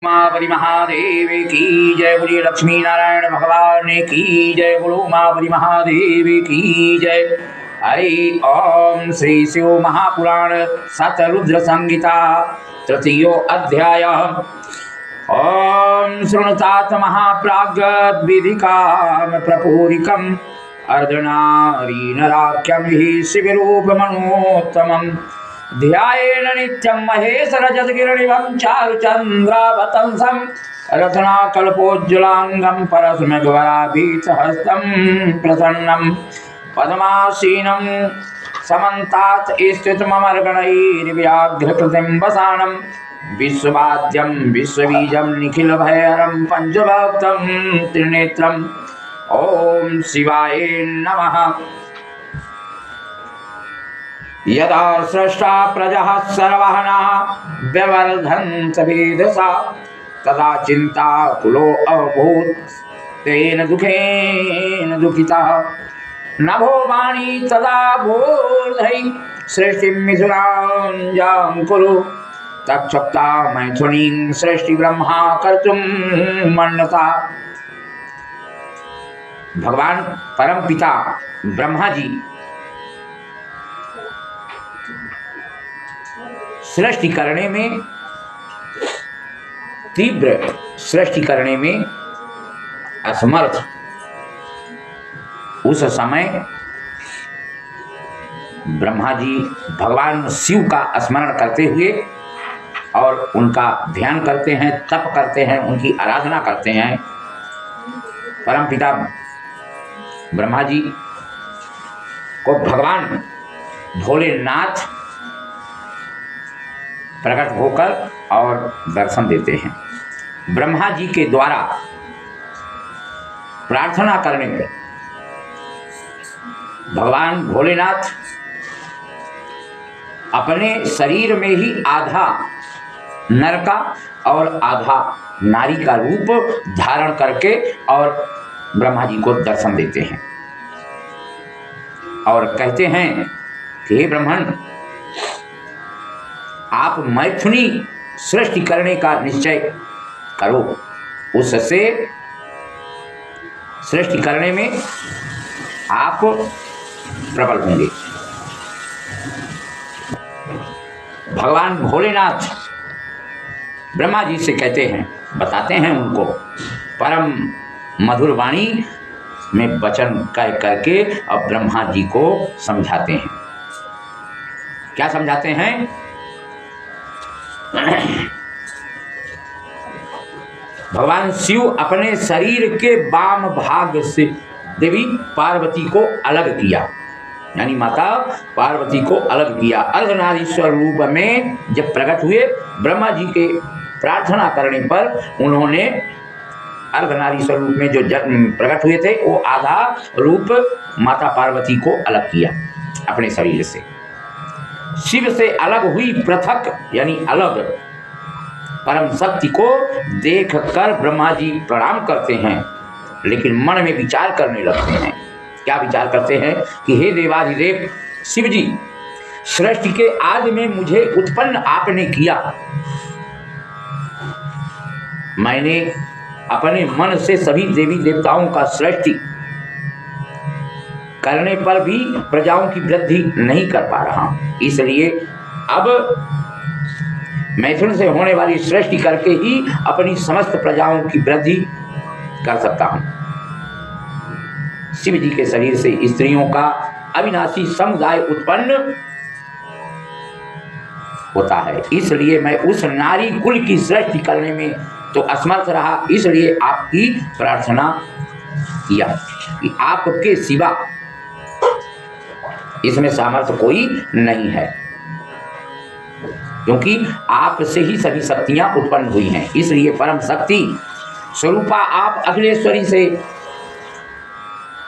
उमापति महादेव की जय। बोलिए लक्ष्मी नारायण भगवान की जय। बोलो उमापति महादेव की जय। हरि ओम। श्री शिव महापुराण सतरुद्र संहिता तृतीयो अध्याय। ओम शृणुतात महाप्राज्ञ विधिकाम प्रपूरिकम अर्धनारी नराख्यम हि शिवरूपमनोत्तमम् ध्यायेन नित्यं महेश रजतगिरिनिभं चारुचन्द्रावतंसं रत्नाकल्पोज्ज्वलांगं परस्मैर्गवराभीतहस्तं प्रसन्नं पद्मासीनं समन्तात् स्थितममर्गणैर्व्याघ्रकृतिं वसानं विश्ववाद्यं विश्वबीजं निखिलभयहरं पञ्चभक्तं त्रिनेत्रम् ओम शिवाय नमः। यदा सृष्टा प्रजः सर्वहनः व्यवर्धन्त वेधसा तदा चिन्ताकुलो अभूत् तेन दुःखेन दुःखितः। नभो वाणी तदा बोधै सृष्टिं मिथुनां कुरु तच्छक्ता मैथुनीं सृष्टि ब्रह्मा कर्तुं मन्नता। भगवान परम पिता ब्रह्मा जी सृष्टि करने में, तीव्र सृष्टि करने में असमर्थ उस समय ब्रह्मा जी भगवान शिव का स्मरण करते हुए और उनका ध्यान करते हैं, तप करते हैं, उनकी आराधना करते हैं। परम पिता ब्रह्मा जी को भगवान भोलेनाथ प्रकट होकर और दर्शन देते हैं। ब्रह्मा जी के द्वारा प्रार्थना करने पर भगवान भोलेनाथ अपने शरीर में ही आधा नर का और आधा नारी का रूप धारण करके और ब्रह्मा जी को दर्शन देते हैं और कहते हैं कि हे ब्रह्मन, आप मैथुनी सृष्टि करने का निश्चय करो, उससे सृष्टि करने में आप प्रबल होंगे। भगवान भोलेनाथ ब्रह्मा जी से कहते हैं, बताते हैं उनको, परम मधुर वाणी में वचन कह करके अब ब्रह्मा जी को समझाते हैं। क्या समझाते हैं? भगवान शिव अपने शरीर के वाम भाग से देवी पार्वती को अलग किया, यानी माता पार्वती को अलग किया। अर्धनारीश्वर रूप में जब प्रकट हुए, ब्रह्मा जी के प्रार्थना करने पर उन्होंने अर्धनारीश्वर रूप में जो प्रकट हुए थे वो आधा रूप माता पार्वती को अलग किया अपने शरीर से। शिव से अलग हुई पृथक यानी अलग परम शक्ति को देखकर ब्रह्मा जी प्रणाम करते हैं, लेकिन मन में विचार करने लगते हैं। क्या विचार करते हैं कि हे देवाधिदेव शिव जी, सृष्टि के आदि में मुझे उत्पन्न आपने किया, मैंने अपने मन से सभी देवी देवताओं का सृष्टि करने पर भी प्रजाओं की वृद्धि नहीं कर पा रहा हूं, इसलिए अब मैथुन से होने वाली सृष्टि करके ही अपनी समस्त प्रजाओं की वृद्धि कर सकता हूं। शिव जी के शरीर से स्त्रियों का अविनाशी समुदाय उत्पन्न होता है, इसलिए मैं उस नारी कुल की सृष्टि करने में तो असमर्थ रहा, इसलिए आपकी प्रार्थना किया कि आपके सिवा इसमें सामर्थ्य कोई नहीं है, क्योंकि आपसे ही सभी शक्तियां उत्पन्न हुई हैं। इसलिए परम शक्ति स्वरूपा आप अखिलेश्वरी से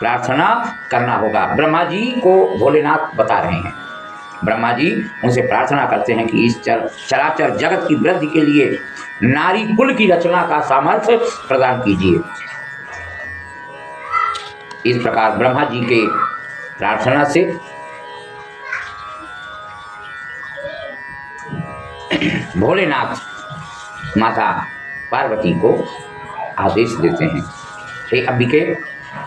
प्रार्थना करना होगा। ब्रह्मा जी को भोलेनाथ बता रहे हैं। ब्रह्मा जी उनसे प्रार्थना करते हैं कि इस चराचर जगत की वृद्धि के लिए नारी कुल की रचना का सामर्थ्य प्रदान कीजिए। इस प्रकार ब्रह्मा जी के प्रार्थना से भोलेनाथ माता पार्वती को आदेश देते हैं, हे अंबिके,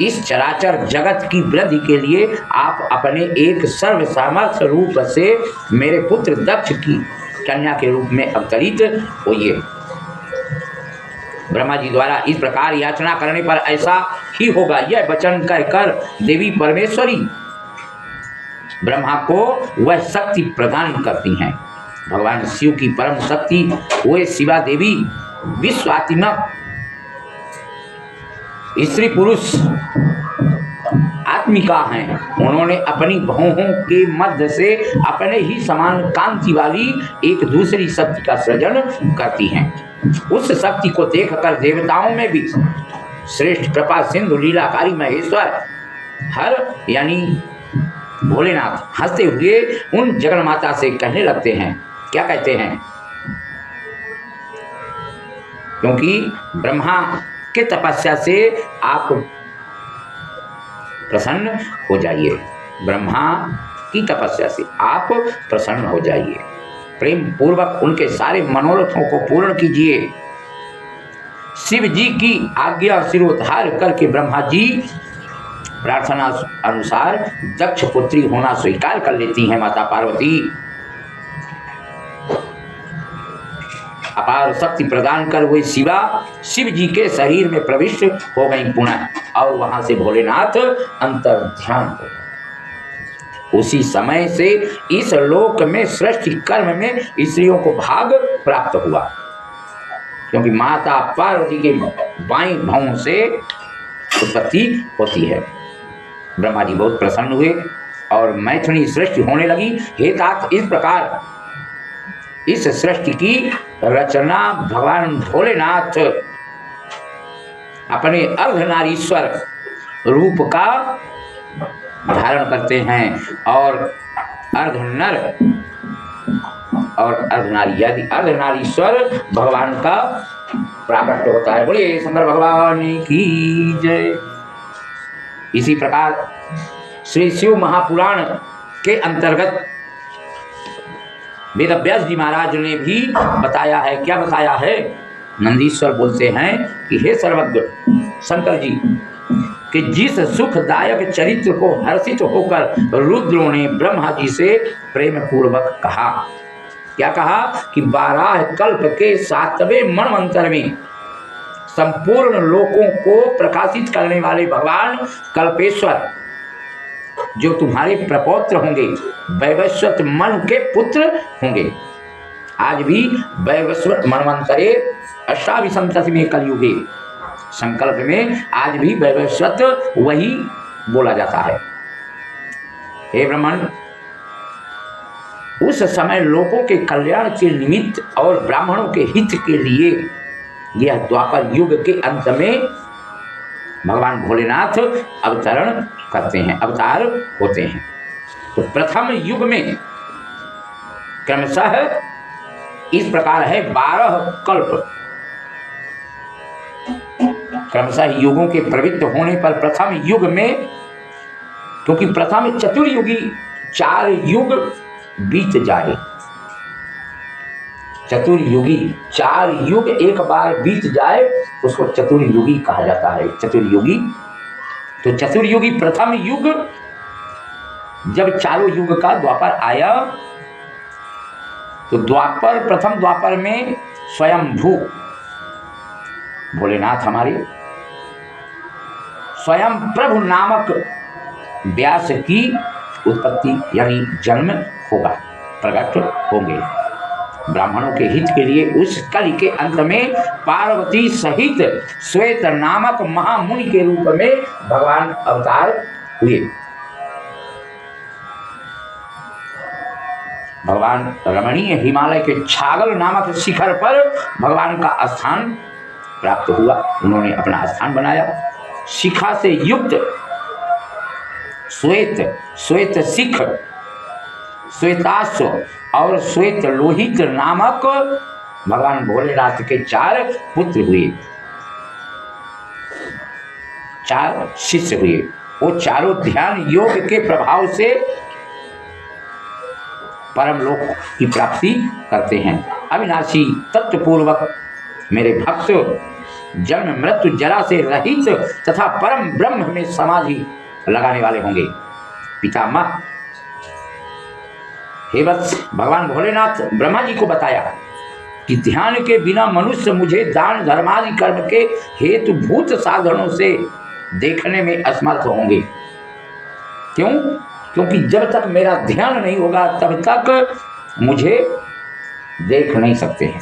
इस चराचर जगत की वृद्धि के लिए आप अपने एक सर्व सामर्थ्य रूप से मेरे पुत्र दक्ष की कन्या के रूप में अवतरित होइए। ब्रह्मा जी द्वारा इस प्रकार याचना करने पर ऐसा ही होगा, यह वचन कहकर देवी परमेश्वरी ब्रह्मा को वह शक्ति प्रदान करती हैं। भगवान शिव की परम शक्ति वे शिवा देवी विश्वात्मक स्त्री पुरुष आत्मिका हैं। उन्होंने अपनी भौहों के मध्य से अपने ही समान कांति वाली एक दूसरी शक्ति का सृजन करती हैं। उस शक्ति को देखकर देवताओं में भी श्रेष्ठ कृपा सिंधु लीलाकारी महेश्वर हर यानी भोलेनाथ हंसते हुए उन जगन्माता से कहने लगते हैं। क्या कहते हैं? क्योंकि ब्रह्मा के तपस्या से आप प्रसन्न हो जाइए, ब्रह्मा की तपस्या से आप प्रसन्न हो जाइए, प्रेम पूर्वक उनके सारे मनोरथों को पूर्ण कीजिए। शिव जी की आज्ञा सिरोधार करके ब्रह्मा जी प्रार्थना अनुसार दक्ष पुत्री होना स्वीकार कर लेती हैं। माता पार्वती अपार शक्ति प्रदान कर वे शिवा शिव जी के शरीर में प्रविष्ट हो गई पुनः, और वहां से भोलेनाथ अंतर्ध्यान हो गए। उसी समय से इस लोक में सृष्टि कर्म में स्त्रियों को भाग प्राप्त हुआ, क्योंकि माता पार्वती के बाईं भावों से उत्पत्ति होती है। ब्रह्मा जी बहुत प्रसन्न हुए और मैथुनी सृष्टि होने लगी। हे तात, इस प्रकार इस सृष्टि की रचना भगवान भोलेनाथ अपने अर्धनारीश्वर रूप का धारण करते हैं, और अर्धनर और अर्धनारी यदि अर्धनारीश्वर भगवान का प्राकट्य होता है। बोलिए शंकर भगवान की जय। इसी प्रकार श्री शिव महापुराण के अंतर्गत वेद व्यास जी महाराज ने भी बताया है। क्या बताया है? नंदीश्वर बोलते हैं कि हे सर्वज्ञ शंकर जी, कि जिस सुखदायक चरित्र को हर्षित होकर रुद्रों ने ब्रह्मा जी से प्रेम पूर्वक कहा। क्या कहा? कि 12 कल्प के 7वें मनवंतर में संपूर्ण लोकों को प्रकाशित करने वाले भगवान कल्पेश्वर जो तुम्हारे प्रपौत्र होंगे, वैवस्वत मनु के पुत्र होंगे। आज भी वैवस्वत मनवंतरे अष्टाविंशतिवें कलयुगे संकल्प में आज भी वैवस्वत वही बोला जाता है। हे ब्राह्मण, उस समय लोगों के कल्याण के निमित्त और ब्राह्मणों के हित के लिए यह द्वापर युग के अंत में भगवान भोलेनाथ अवतरण करते हैं, अवतार होते हैं। तो प्रथम युग में क्रमशः इस प्रकार है 12 कल्प, क्रमशः युगों के प्रवृत्त होने पर प्रथम युग में, क्योंकि प्रथम चतुर्युगी 4 युग बीत जाए, चतुर्युगी 4 युग एक बार बीत जाए उसको चतुर्युगी कहा जाता है। चतुर्युगी, तो चतुर्युगी प्रथम युग जब चारों युग का द्वापर आया, तो द्वापर प्रथम द्वापर में स्वयंभू भोलेनाथ हमारे स्वयं प्रभु नामक व्यास की उत्पत्ति यानी जन्म होगा, प्रकट होंगे। ब्राह्मणों के हित के लिए उस कलि के अंत में पार्वती सहित श्वेत नामक महामुनि के रूप में भगवान अवतार हुए। भगवान रमणीय हिमालय के छागल नामक शिखर पर भगवान का स्थान प्राप्त हुआ। उन्होंने अपना स्थान बनाया। शिखा से युक्त श्वेत, श्वेत शिख, श्वेताश्व और श्वेत लोहित नामक भगवान भोलेनाथ के 4 पुत्र हुए, 4 शिष्य हुए। वो चारों ध्यान योग के प्रभाव से परम लोक की प्राप्ति करते हैं। अविनाशी तत्वपूर्वक मेरे भक्त जन्म मृत्यु जरा से रहित तथा परम ब्रह्म में समाधि लगाने वाले होंगे। पितामह हे वत्स, भगवान भोलेनाथ ब्रह्मा जी को बताया कि ध्यान के बिना मनुष्य मुझे दान धर्मादि कर्म के हेतु भूत साधनों से देखने में असमर्थ होंगे। क्यों? क्योंकि जब तक मेरा ध्यान नहीं होगा तब तक मुझे देख नहीं सकते हैं।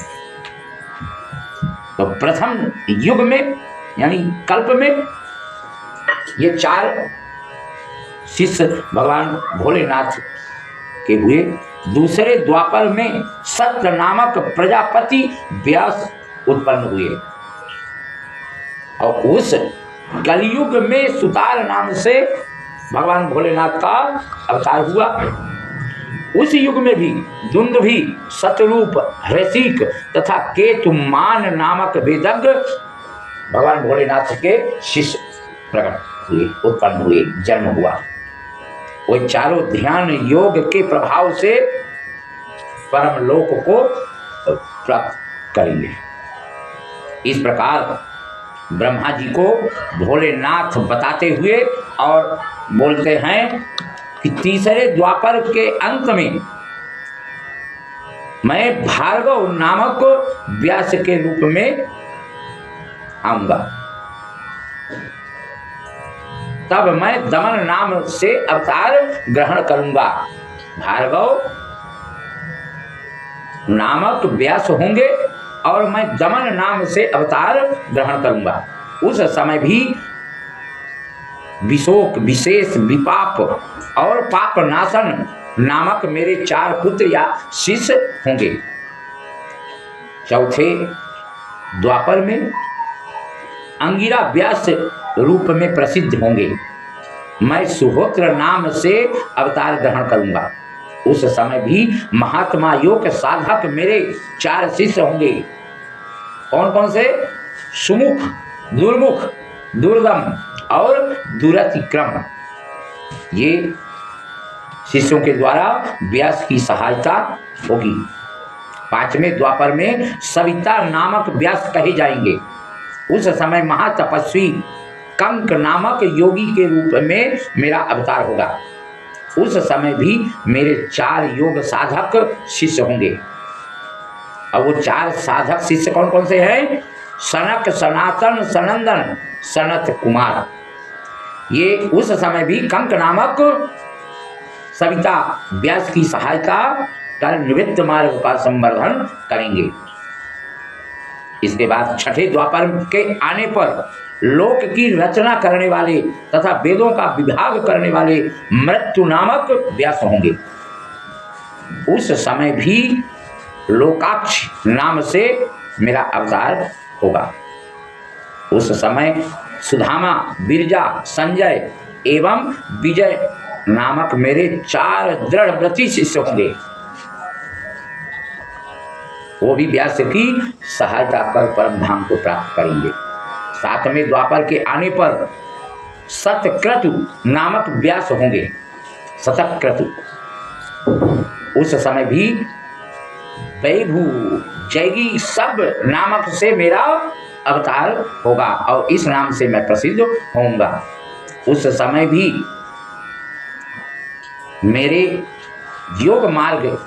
तो प्रथम युग में यानी कल्प में ये 4 शिष्य भगवान भोलेनाथ के हुए। दूसरे द्वापर में सत्य नामक प्रजापति व्यास उत्पन्न हुए और उस कलयुग में सुतार नाम से भगवान भोलेनाथ का अवतार हुआ। उस युग में भी दुंदुभि, शतरूप, ऋषिक तथा केतुमान नामक वेदज्ञ भगवान भोलेनाथ के शिष्य प्रकट हुए, उत्पन्न हुए, जन्म हुआ। वो चारों ध्यान योग के प्रभाव से परम लोक को प्राप्त करेंगे। इस प्रकार ब्रह्मा जी को भोलेनाथ बताते हुए और बोलते हैं कि तीसरे द्वापर के अंत में मैं भार्गव नामक व्यास के रूप में आऊंगा। तब मैं दमन नाम से अवतार ग्रहण करूंगा। भार्गव नामक व्यास होंगे और मैं दमन नाम से अवतार ग्रहण करूंगा। उस समय भी विशोक, विशेष, विपाप और पाप नाशन नामक मेरे 4 पुत्र या शिष्य होंगे। चौथे द्वापर में अंगिरा व्यास रूप में प्रसिद्ध होंगे। मैं सुहोत्र नाम से अवतार ग्रहण करूंगा। उस समय भी महात्मा योग साधक मेरे 4 शिष्य होंगे। कौन कौन से? सुमुख, दुर्मुख, दुर्गम और दुरतिक्रम। ये शिष्यों के द्वारा व्यास की सहायता होगी। 5वें द्वापर में सविता नामक व्यास कहे जाएंगे। उस समय महातपस्वी कंक नामक योगी के रूप में मेरा अवतार होगा। उस समय भी मेरे 4 योग साधक शिष्य होंगे। और वो 4 साधक शिष्य कौन कौन से हैं? सनक, सनातन, सनंदन, सनत कुमार। ये उस समय भी कंक नामक सविता व्यास की सहायता कर निवृत्त मार्ग का संवर्धन करेंगे। इसके बाद 6ठे द्वापर के आने पर लोक की रचना करने वाले तथा वेदों का विभाग करने वाले मृत्यु नामक व्यास होंगे। उस समय भी लोकाक्ष नाम से मेरा अवतार होगा। उस समय सुधामा, बिरजा, संजय एवं विजय नामक मेरे 4 दृढ़व्रती शिष्य होंगे। वो भी व्यास की सहायता कर परम धाम को प्राप्त करेंगे। 7वें द्वापर के आने पर सतक्रतु नामक व्यास होंगे। सतक्रतु उस समय भी वैभू, जैगी सब नामक से मेरा अवतार होगा और इस नाम से मैं प्रसिद्ध होऊंगा। उस समय भी मेरे योग मार्ग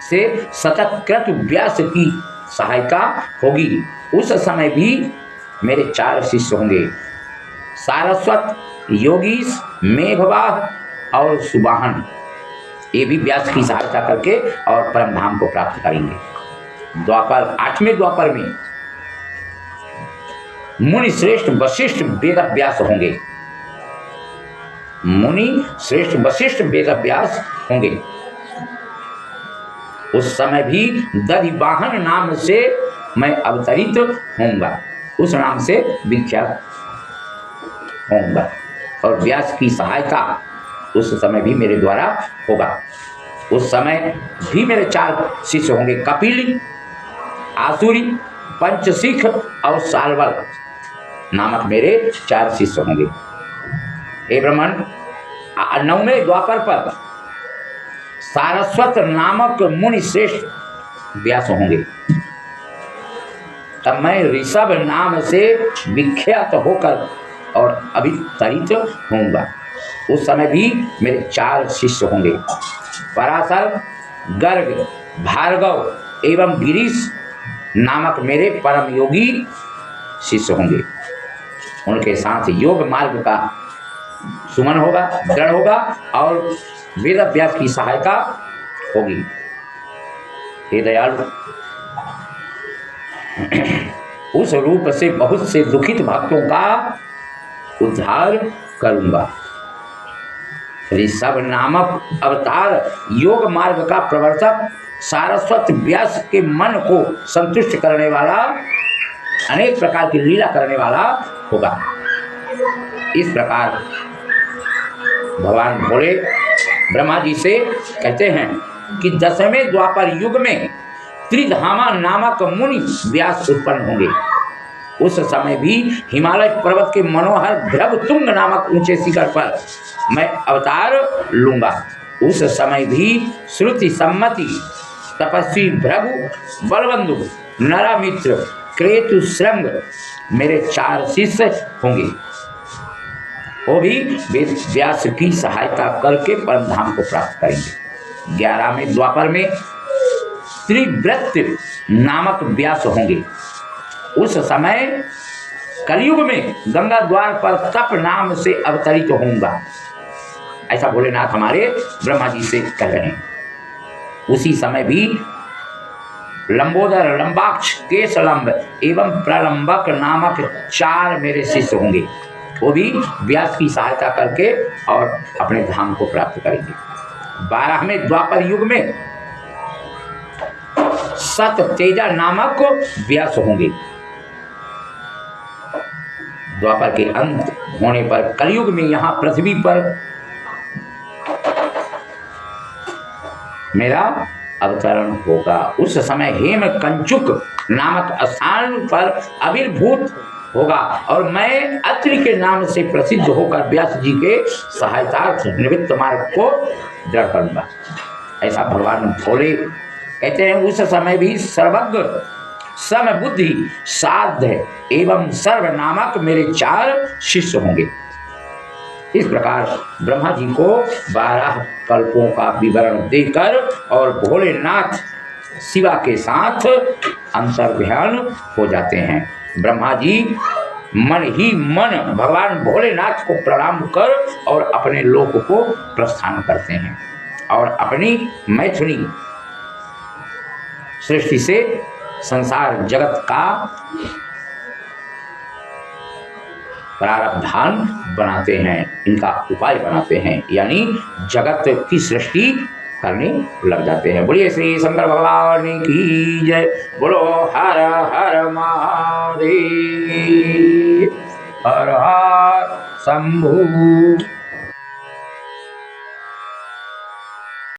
से सतक्रतु व्यास की सहायता होगी। उस समय भी मेरे 4 शिष्य होंगे। सारस्वत, योगीश, मेघवाह और सुबाहन। ये भी व्यास की सहायता करके और परम धाम को प्राप्त करेंगे। द्वापर 8वें द्वापर में मुनि श्रेष्ठ वशिष्ठ वेद व्यास होंगे। मुनि श्रेष्ठ वशिष्ठ वेद व्यास होंगे। उस समय भी दधिवाहन नाम से मैं अवतरित होऊंगा। उस नाम से विख्यात होऊंगा और व्यास की सहायता उस समय भी मेरे द्वारा होगा। उस समय भी मेरे 4 शिष्य होंगे। कपिल, आसुरी, पंचशिख और सालवल नामक मेरे 4 शिष्य होंगे। हे ब्राह्मण, 9वें द्वापर पर सारस्वत नामक मुनि श्रेष्ठ व्यास होंगे। तब मैं ऋषभ नाम से विख्यात होकर और अभितरित होऊंगा। उस समय भी मेरे 4 शिष्य होंगे। पराशर, गर्ग, भार्गव एवं गिरीश नामक मेरे परम योगी शिष्य होंगे। उनके साथ योग मार्ग का सुमन होगा, दृढ़ होगा और वेद अभ्यास की सहायता होगी। हे दयालु, उस रूप से बहुत से दुखित भक्तों का उद्धार करूंगा। ऋषभ नामक अवतार योग मार्ग का प्रवर्तक, सारस्वत व्यास के मन को संतुष्ट करने वाला, अनेक प्रकार की लीला करने वाला होगा। इस प्रकार भगवान भोले ब्रह्मा जी से कहते हैं कि 10वें द्वापर युग में त्रिधामा नामक मुनि व्यास उत्पन्न होंगे। उस समय भी हिमालय पर्वत के मनोहर भृगुतुंग नामक ऊंचे शिखर पर मैं अवतार लूंगा। उस समय भी श्रुति सम्मति, तपस्वी भृगु, बलबंधु, नरामित्र, क्रेतु श्रृंग मेरे 4 शिष्य होंगे। वो भी वेद व्यास की सहायता करके परम धाम को प्राप्त करेंगे। 11वें द्वापर में त्रिव्रत नामक व्यास होंगे। उस समय कलयुग में गंगा द्वार पर तप नाम से अवतरित होऊंगा। ऐसा भोलेनाथ हमारे ब्रह्मा जी से कह रहे हैं। उसी समय भी लंबोदर, लंबाक्ष, केशलंब एवं प्रलंबक नामक 4 मेरे शिष्य होंगे। वो भी व्यास की सहायता करके और अपने धाम को प्राप्त करेंगे। 12वें द्वापर युग में सत तेजा नामक व्यास होंगे। द्वापर के अंत होने पर कलयुग में यहाँ पृथ्वी पर मेरा अवतरण होगा। उस समय हेम कंचुक नामक स्थान पर आविर्भूत होगा और मैं अत्रि के नाम से प्रसिद्ध होकर व्यास जी के सहायतार्थ निवृत्त मार्ग को दृढ़ करूंगा। ऐसा भगवान भोले कहते हैं। उस समय भी सर्वज्ञ, समबुद्धि, साध्य एवं सर्व नामक मेरे 4 शिष्य होंगे। इस प्रकार ब्रह्मा जी को 12 कल्पों का विवरण देकर और भोलेनाथ शिवा के साथ अंतर्ध्यान हो जाते हैं। ब्रह्मा जी मन ही मन भगवान भोलेनाथ को प्रणाम कर और अपने लोक को प्रस्थान करते हैं और अपनी मैथिली सृष्टि से संसार जगत का प्रारब्धान बनाते हैं, इनका उपाय बनाते हैं, यानी जगत की सृष्टि करने लग जाते हैं। बोलिए श्री शंकर भगवान की जय। बोलो हर हर महादेव, हर हर शंभु।